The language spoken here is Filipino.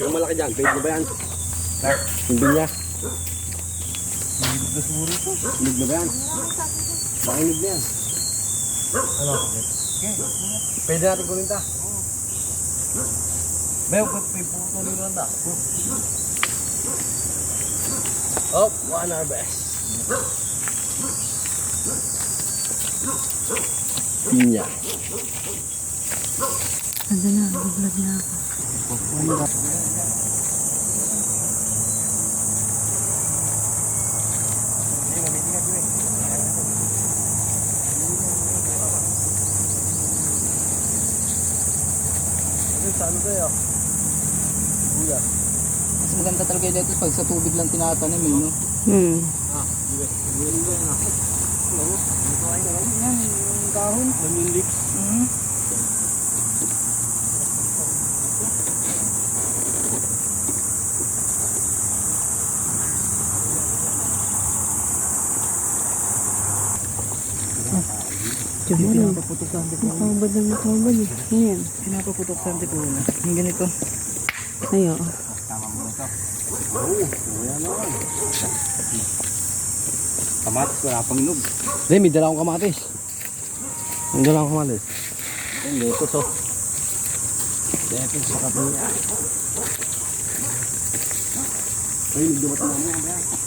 Yung malaki dyan, pwede ba yan? Hindi niya. Hilig na ba yan? Makinig na yan. Ano? Pwede natin kunin ta. Bayo, may puto nyo lang ta. Oh, one our best. Pinya. Ando na, nag-vlog na ako. Ano tayo? Buya. Mas maganda talaga dito pag sa tubig lang tinatanim eh, no? Yan, yung kahon. Onion leaves. Pinapaputok sa antipuna. Nakahubad lang nakahubad eh. Ayan. Pinapaputok sa antipuna. Yung ganito. Ayo. Tama mo ito. Oo, kuya naman. Kamatis, wala pang inog. Hindi, may dala akong kamatis. May dala akong kamatis. Yung lettuce, oh. Lettuce sa kapiya. Ay, nagdumata na mo yan.